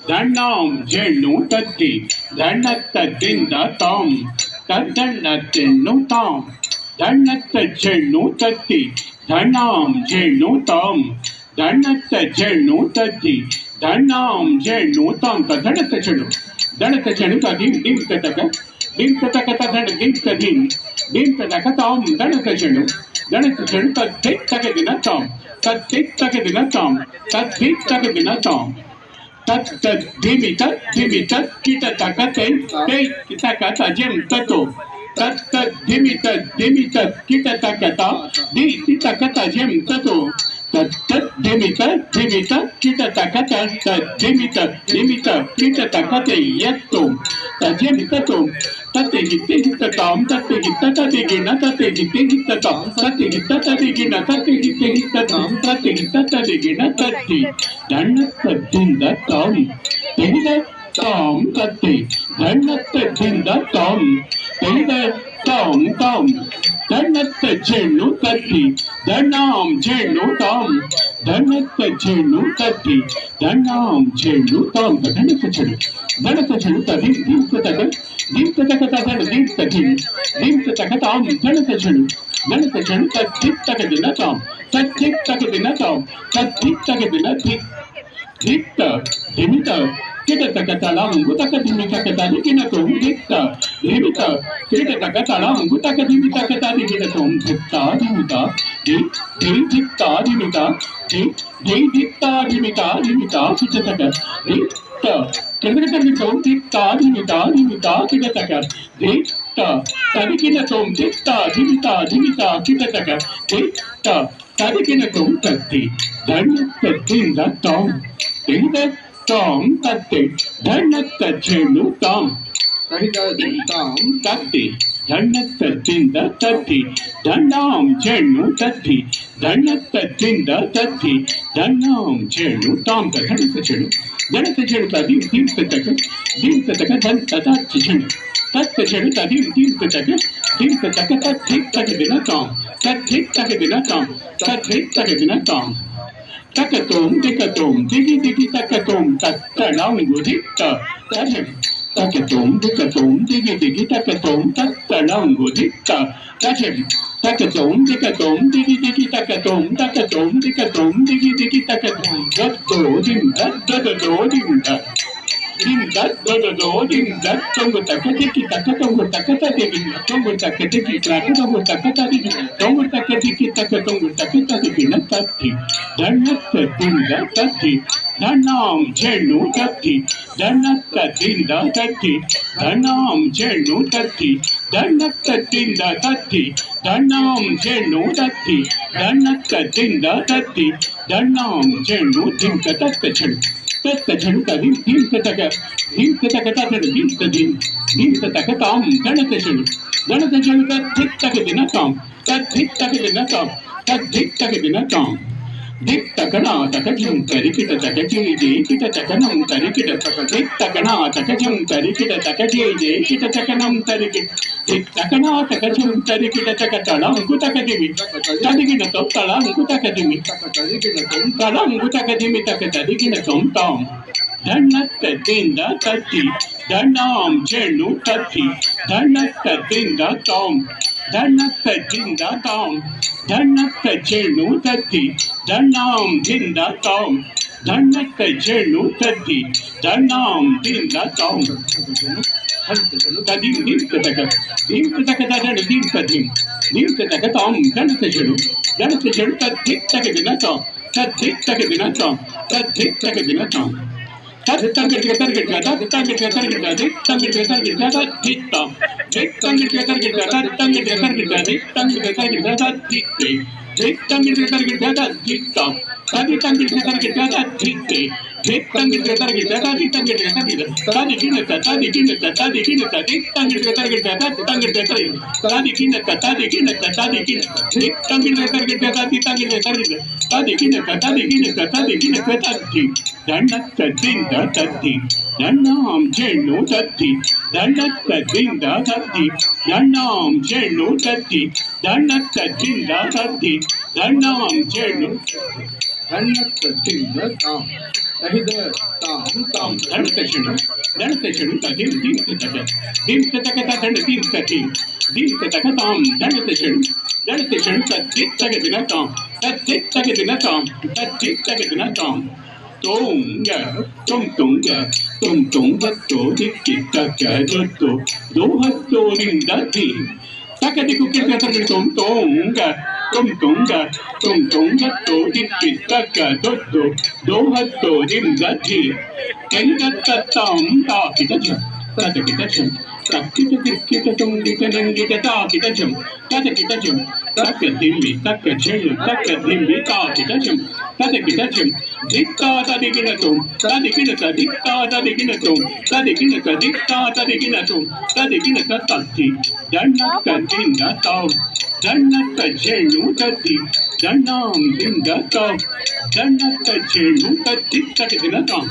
ಧಣ್ಣಂ ಜೇನು ತತ್ತಿ ಧಣ್ಣತ್ತದಿಂದ ತಾಂ ತದ್ದಣ್ಣ ತಿನ್ನು ತಾಂ ಧಣ್ಣತ್ತ ಜೇನು ತತ್ತಿ ಧಣ್ಣಂ ಜೇನು ತಾಂ ಧಣ್ಣತ್ತ ಜೇನು ತತ್ತಿ ಧಣ್ಣಂ ಜೇನು ತಾಂ ದಣತ ಚೆಡು ದಣತ ಚೆಡು dim dim ತತಕ ತದಣ dim ತತಕ ತಾಂ ದಣತ ಚೆಡು ತದ್ದೆತ್ತಗೆ ತಾಂ ತದ್ದೆತ್ತಗೆ ತಾಂ ತದ್ದೆತ್ತಗೆ ತಾಂ तत् धिमि तत् किट तक ते किट कत जिम ततो तत् धिमि तत् किट तक ता दि किट कत जिम ततो तत् धिमि तत् किट तक तत् धिमि तत् किट तक ते यत्तो तजिम ततो तते हित ताम तते हित तते गिन तते हित ताम तते हित तते गिन तते हित ताम तते हित तते गिन तते ಧಣ್ಣತ್ತದಿಂದ ತಾಂ ತೆಗೆದ ತಾಂ ತತ್ತೆ ಧಣ್ಣತ್ತದಿಂದ ತಾಂ ತೆಗೆದ ತಾಂ ತಾಂ ಧಣ್ಣತ್ತ ಜೇನು ತತ್ತಿ ಧಣ್ಣಾಂ ಜೇನು ತಾಂ ಧಣ್ಣತ್ತ ಜೇನು ತತ್ತಿ ಧಣ್ಣಾಂ ಜೇನು ತಾಂ ಧಣ್ಣತ್ತ ಜೇನು ತದಿ dim ತಕ ತದ dim ತಕ ತಾಂ ಧಣ್ಣತ್ತ ಜೇನು ತತ್ತಿತ್ತಕ ದಿನ ತಾಂ ತತ್ತಿತ್ತಕ ದಿನ ತಾಂ ತತ್ತಿತ್ತಕ ದಿನ ದಿತ್ತ ದಿಮಿತ ಕಿಟತಕ ತಳಂಗುತಕ ದಿಮಿತಕ ತದಿಗಿನ ತೋಂ ದಿತ್ತ ದಿಮಿತ ಕಿಟತಕ ತಳಂಗುತಕ ದಿಮಿತಕ ತದಿಗಿನ ತೋಂ ದಿತ್ತ ದಿಮಿತ ದಿತ್ತ ದಿಮಿತ ದಿತ್ತ ದಿಮಿತ ಕಿಟತಕ ದಿತ್ತ ಕಿಟತಕ ತೋಂ ದಿತ್ತ ದಿಮಿತ ಕಿಟತಕ ದಿತ್ತ ತದಿಗಿನ ತೋಂ ದಿತ್ತ ದಿಮಿತ ಕಿಟತಕ ದಿತ್ತ ತದಿಗಿನ ತೋಂ ತತ್ತಿ ಧಣ್ಣತ್ತದಿಂದ ತಾಂ ತೆಗೆದ ತಾಂ ತತ್ತೆ ಧಣ್ಣತ್ತ ಜೇನು ತಾಂ ತೆಗೆದ ತಾಂ ತತ್ತಿ ಧಣ್ಣತ್ತದಿಂದ ತತ್ತಿ ಧಣ್ಣಾಂ ಜೇನು ತತ್ತಿ ಧಣ್ಣತ್ತದಿಂದ ತತ್ತಿ ಧಣ್ಣಾಂ ಜೇನು ತಾಂ ಧಣ್ಣತ್ತ ಜೇನು dim ತತಕ ಧಂತತ ಜೇನು ತತ್ತ ಜೇನು dim ತತಕ ತತ್ತಿತ್ತಕ ದಿನ ತಾಂ ತತ್ತಿತ್ತಕ ದಿನ ತಾಂ takatom dikatom digi takatom tattalangu ditta tajam takatom dikatom digi takatom tattalangu ditta tajam takatom dikatom digi takatom dikatom digi takatom daddo dim daddo dim dim daddo dim tongu takatiki takatongu takatiki tongu takatiki takatongu takatiki tongu takatiki takatongu takatiki natatti ಧಣ್ಣತ್ತದಿಂದ ತತ್ತಿ ಧಣ್ಣಾಂ ಜೇನು ತತ್ತಿ ಧಣ್ಣತ್ತದಿಂದ ತತ್ತಿ ಧಣ್ಣಾಂ ಜೇನು ತತ್ತಿ ಧಣ್ಣತ್ತದಿಂದ ತತ್ತಿ ಧಣ್ಣಾಂ ಜೇನು ತತ್ತಿ ಧಣ್ಣತ್ತದಿಂದ ತತ್ತಿ ಧಣ್ಣಾಂ ಜೇನು ದಿಂಕ ತತ್ತ ಚೆಡು dim ತತಕ ತದ dim ತತಕ ತಾಂ ಧಣತ ಚೆಡು ತತ್ತಿತ್ತಕ ದಿನ ತಾಂ ತತ್ತಿತ್ತಕ ದಿನ ತಾಂ ದಿತ್ತಕಣ ತಕಜಂ ತರಿಕಿಟ ತಕಜೇಜೆ ಕಿಟ ತಕನಂ ತರಿಕಿಟ ದಿತ್ತಕಣ ತಕಜಂ ತರಿಕಿಟ ತಕಜೇಜೆ ಕಿಟ ತಕನಂ ತರಿಕಿಟ ದಿತ್ತಕಣ ತಕಜಂ ತರಿಕಿಟ ತಕತಳಂಗು ತಕದಿಮಿ ತದಿಗಿನ ತೊತ್ತಳಂಗು ತಕದಿಮಿ ತಳಂಗು ತಕದಿಮಿ ತಕತದಿಗಿನ ತೊಂತಾಂ ಧಣ್ಣತ್ತದಿಂದ ತತ್ತಿ ಧಣ್ಣಾಂ ಜೇನು ತತ್ತಿ ಧಣ್ಣತ್ತದಿಂದ ತಾಂ ಧಣ್ಣತ್ತದಿಂದ ತಾಂ ಧಣ್ಣತ್ತ ಜೇನು ತತ್ತಿ ಧಣ್ಣಾಂ ದಿಂದ ತಾಂ ಧಣ್ಣತ್ತ ಜೇನು ತತ್ತಿ ಧಣ್ಣಾಂ ದಿಂದ ತಾಂ ತದಿಂ dim ತತಕ ತದಣ dim ತತಕ ತಾಂ ಧಣ್ಣತ್ತ ಜೇನು ತತ್ತಿತ್ತಕ ದಿನ ತಾಂ ತತ್ತಿತ್ತಕ ದಿನ ತಾಂ ಧಣ್ಣತ್ತದಿಂದ ತತ್ತಿ ಧಣ್ಣಾಂ ಜೇನು ತತ್ತಿ ಧಣ್ಣತ್ತದಿಂದ ತತ್ತಿ ಧಣ್ಣಾಂ ಜೇನು ತತ್ತಿ ಧಣ್ಣತ್ತದಿಂದ ತತ್ತಿ ಧಣ್ಣಾಂ ಜೇನು ಧಣ್ಣಕ್ಕ ದಿಂದ ತಾಂ ತಹಿದ ತಾಂ ತಾಂ ಧಣತಶಣು ತದಿಂ ದಿಂತತಕ ದಿಂತತಿ ದಿಂತತಕ ತಾಂ ಧಣತಶಣು ತದ್ದಿತ್ತಗದಿನ ತಾಂ ತದ್ದಿತ್ತಗದಿನ ತಾಂ Tonga, tom tonga, todiki, taka, dohatto, rindati. Taka di kukirka taka tom tonga, todiki, taka, dohatto, rindati. Kenga tam, takitacham, tatakitacham. Takita kita tongita nangita takitacham, tatakitacham. Takadimbi, takachelu, takadimbi, takitacham. Tadikitacham, dikta tadiginatum, tadikinata, dikta tadiginatum, tadikinata, dikta tadiginatum, tadikinata tatti, dannaka dinda tav, dannaka chelu tatti, dannam dinda tav, dannaka chelu tatti takadinatam.